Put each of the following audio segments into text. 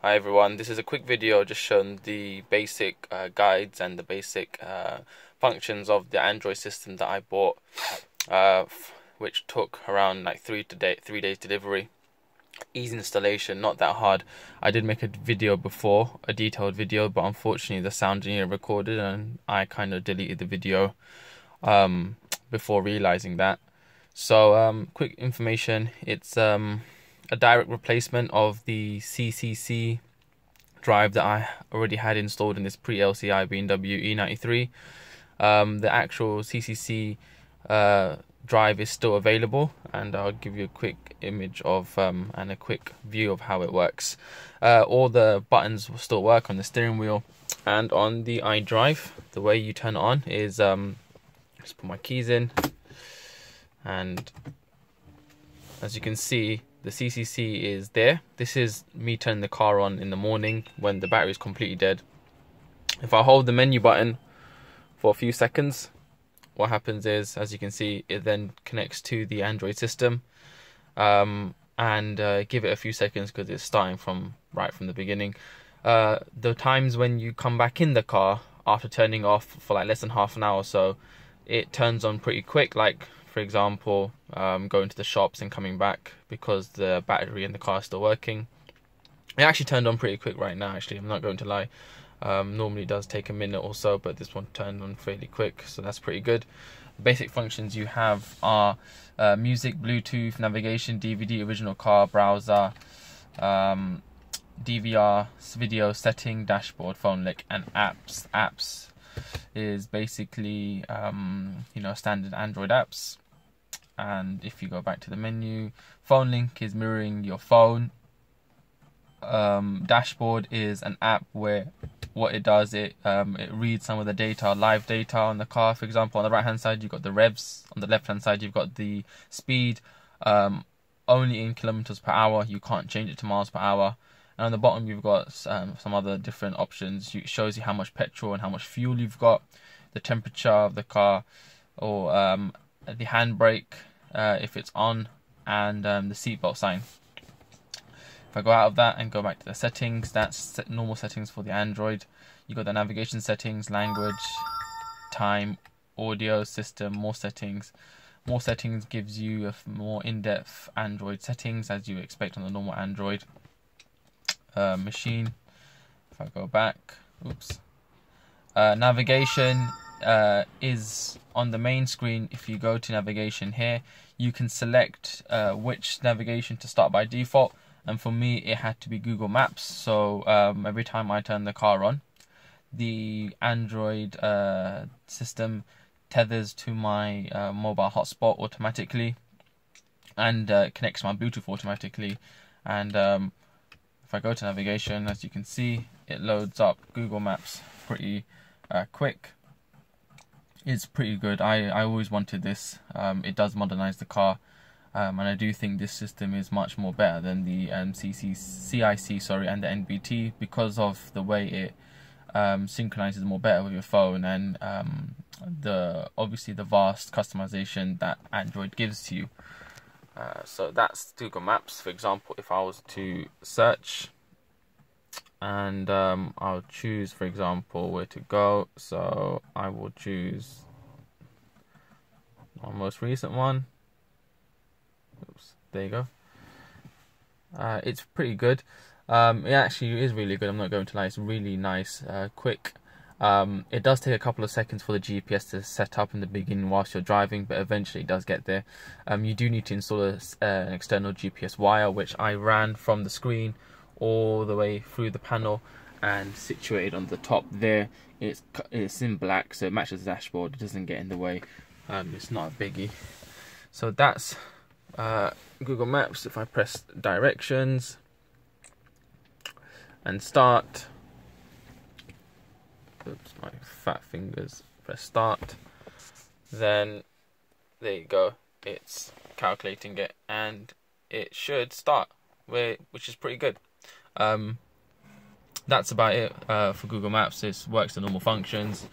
Hi everyone, this is a quick video just showing the basic guides and the basic functions of the Android system that I bought, which took around like 3 days delivery. Easy installation, not that hard. I did make a video before, a detailed video, but unfortunately the sound didn't get recorded and I kind of deleted the video before realizing that. So quick information, it's a direct replacement of the CCC drive that I already had installed in this pre-LCI BMW E93. The actual CCC drive is still available, and I'll give you a quick image of and a quick view of how it works. All the buttons will still work on the steering wheel and on the iDrive. The way you turn it on is just put my keys in, and as you can see, the CCC is there. This is me turning the car on in the morning when the battery is completely dead. If I hold the menu button for a few seconds, what happens is, as you can see, it then connects to the Android system, and give it a few seconds because it's starting from right from the beginning. The times when you come back in the car after turning off for like less than half an hour or so, it turns on pretty quick. Like, for example, going to the shops and coming back because the battery in the car is still working. It actually turned on pretty quick right now, actually, I'm not going to lie. Normally it does take a minute or so, but this one turned on fairly quick, so that's pretty good. Basic functions you have are music, Bluetooth, navigation, DVD, original car, browser, DVR, video setting, dashboard, phone link, and apps. Apps is basically standard Android apps. And if you go back to the menu, phone link is mirroring your phone. Dashboard is an app where what it does, it reads some of the data, live data on the car. For example, on the right hand side you've got the revs, on the left hand side you've got the speed, only in kilometers per hour, you can't change it to miles per hour. And on the bottom you've got some other different options. It shows you how much petrol and how much fuel you've got, the temperature of the car, or the handbrake if it's on, and the seatbelt sign. If I go out of that and go back to the settings, that's normal settings for the Android. You got the navigation settings, language, time, audio, system, more settings. More settings gives you a more in-depth Android settings as you expect on the normal Android machine. If I go back, navigation is on the main screen. If you go to navigation here, you can select which navigation to start by default, and for me it had to be Google Maps. So every time I turn the car on, the Android system tethers to my mobile hotspot automatically, and connects my Bluetooth automatically. And if I go to navigation, as you can see, it loads up Google Maps pretty quick. It's pretty good. I always wanted this. It does modernize the car, and I do think this system is much more better than the CIC and the NBT, because of the way it synchronizes more better with your phone, and obviously the vast customization that Android gives to you. So that's Google Maps. For example, if I was to search, and I'll choose, for example, where to go. So I will choose our most recent one. There you go. It's pretty good. It actually is really good, I'm not going to lie. It's really nice, quick. It does take a couple of seconds for the GPS to set up in the beginning whilst you're driving, but eventually it does get there. You do need to install an external GPS wire, which I ran from the screen all the way through the panel and situated on the top there. It's in black, so it matches the dashboard. It doesn't get in the way. It's not a biggie. So that's Google Maps. If I press directions and start, my fat fingers, press start, then there you go, it's calculating it and it should start, which is pretty good. That's about it for Google Maps. It works the normal functions,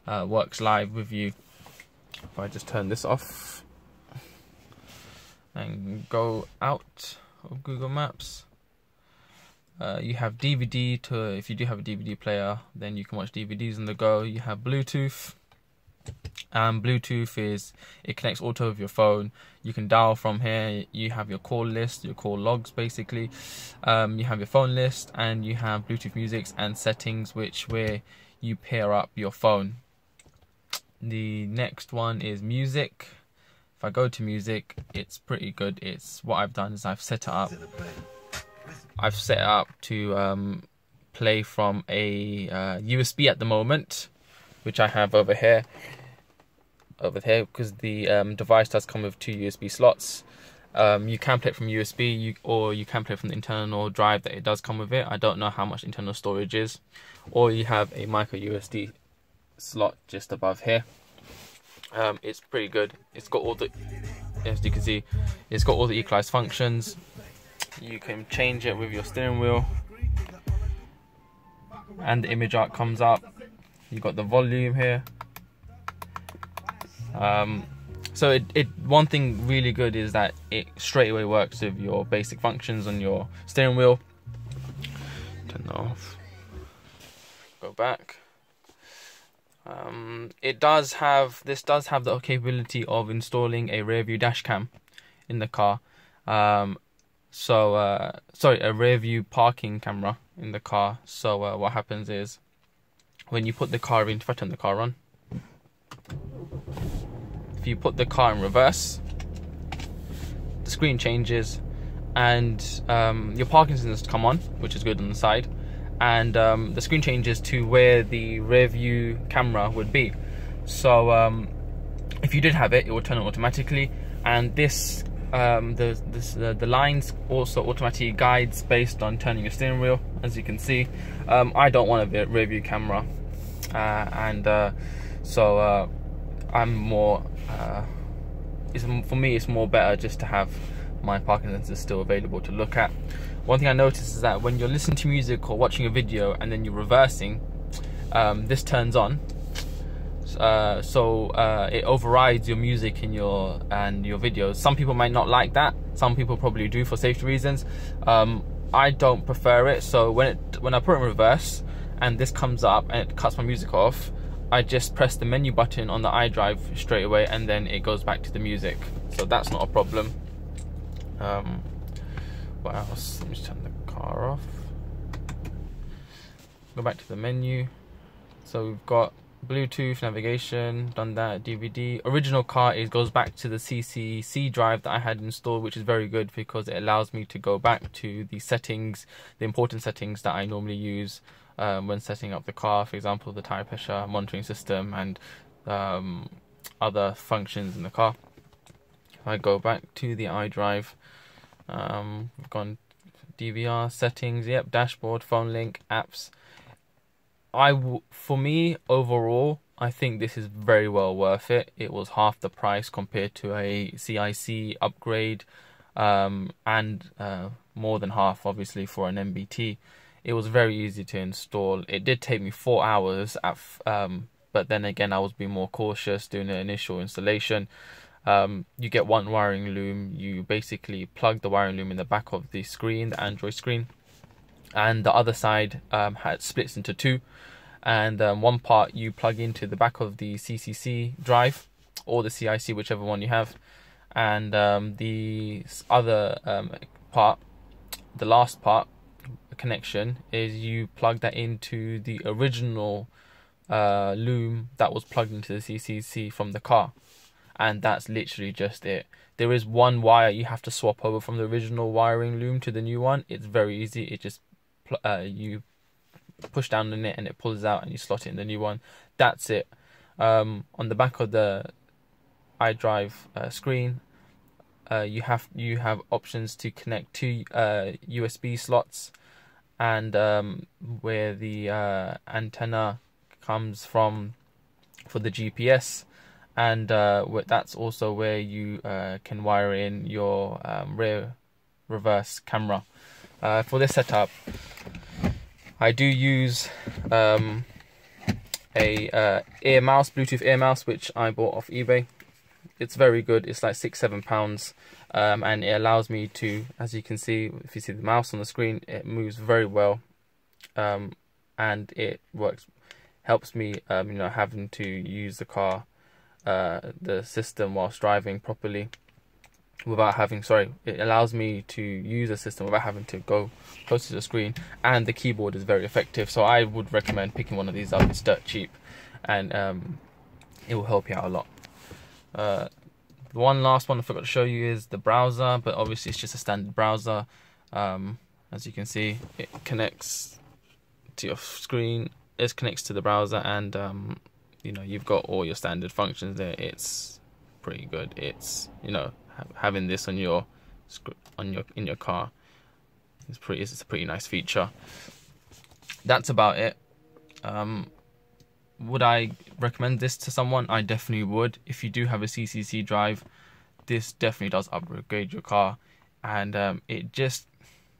works live with you. If I just turn this off and go out of Google Maps, You have DVD to, if you do have a DVD player, then you can watch DVDs on the go. You have Bluetooth. Bluetooth is, it connects auto with your phone. You can dial from here. You have your call list, your call logs basically. You have your phone list, and you have Bluetooth music and settings, where you pair up your phone. The next one is music. If I go to music, it's pretty good. It's, what I've done is I've set it up. I've set it up to play from a USB at the moment, which I have over here, because the device does come with 2 USB slots. You can play it from USB, or you can play it from the internal drive that it does come with it. I don't know how much internal storage is. Or you have a micro USB slot just above here. It's pretty good. It's got all the, as you can see, it's got all the equalized functions. You can change it with your steering wheel, and the image art comes up. You've got the volume here. So one thing really good is that it straight away works with your basic functions on your steering wheel. Turn that off. Go back. This does have the capability of installing a rear view dash cam in the car. Sorry, a rear view parking camera in the car. So what happens is, when you put the car in, if I turn the car on, if you put the car in reverse, the screen changes, and your parking sensors come on, which is good on the side, and the screen changes to where the rear view camera would be. So if you did have it, it would turn on automatically, and this the lines also automatically guides based on turning your steering wheel, as you can see. I don't want a rear view camera, so I'm more for me it's more better just to have my parking sensors still available to look at. One thing I noticed is that when you're listening to music or watching a video and then you're reversing, this turns on. It overrides your music and your videos. Some people might not like that. Some people probably do for safety reasons. I don't prefer it. So when I put it in reverse and this comes up and it cuts my music off, I just press the menu button on the iDrive straight away, and then it goes back to the music. So that's not a problem. What else? Let me just turn the car off. Go back to the menu. So we've got Bluetooth, navigation, done that, DVD. Original car goes back to the CCC drive that I had installed, which is very good because it allows me to go back to the settings, the important settings that I normally use when setting up the car, for example, the tire pressure monitoring system and other functions in the car. If I go back to the iDrive, we've gone DVR, settings, yep, dashboard, phone link, apps. For me, overall, I think this is very well worth it. It was half the price compared to a CIC upgrade, and more than half, obviously, for an MBT. It was very easy to install. It did take me 4 hours, but then again, I was being more cautious doing the initial installation. You get one wiring loom. You basically plug the wiring loom in the back of the screen, the Android screen, and the other side splits into two, and one part you plug into the back of the CCC drive or the CIC, whichever one you have, and the other part, the last part connection, is you plug that into the original loom that was plugged into the CCC from the car, and that's literally just it. There is one wire you have to swap over from the original wiring loom to the new one. It's very easy. It just you push down on it and it pulls out and you slot it in the new one. That's it. On the back of the iDrive screen, you have options to connect two USB slots, and where the antenna comes from for the GPS, and that's also where you can wire in your reverse camera. For this setup, I do use a Bluetooth ear mouse, which I bought off eBay. It's very good. It's like £6-7, and it allows me to, as you can see, if you see the mouse on the screen, it moves very well, and it helps me, having to use the car, the system whilst driving properly, without having, it allows me to use the system without having to go close to the screen, and the keyboard is very effective. So I would recommend picking one of these up. It's dirt cheap, and it will help you out a lot. The one last one I forgot to show you is the browser, but obviously it's just a standard browser. As you can see, it connects to your screen, it connects to the browser, and you've got all your standard functions there. It's pretty good. It's, having this on your in your car, it's a pretty nice feature. That's about it. Would I recommend this to someone? I definitely would. If you do have a CCC drive, this definitely does upgrade your car, and it just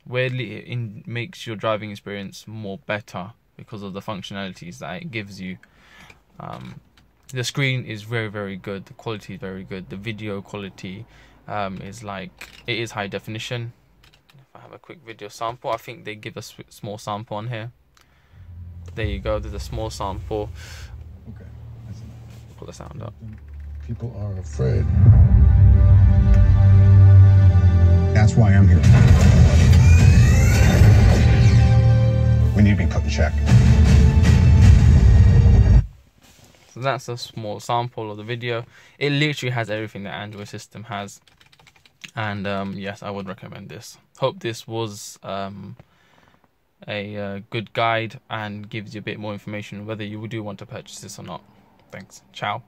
weirdly makes your driving experience more better because of the functionalities that it gives you. The screen is very, very good. The quality is very good. The video quality is high definition. If I have a quick video sample, I think they give us a small sample on here. There you go. There's a small sample. Okay. Put the sound up. People are afraid. That's why I'm here. We need to be put in check. So that's a small sample of the video. It literally has everything that Android system has, and yes, I would recommend this. Hope this was a good guide and gives you a bit more information whether you do want to purchase this or not. Thanks. Ciao.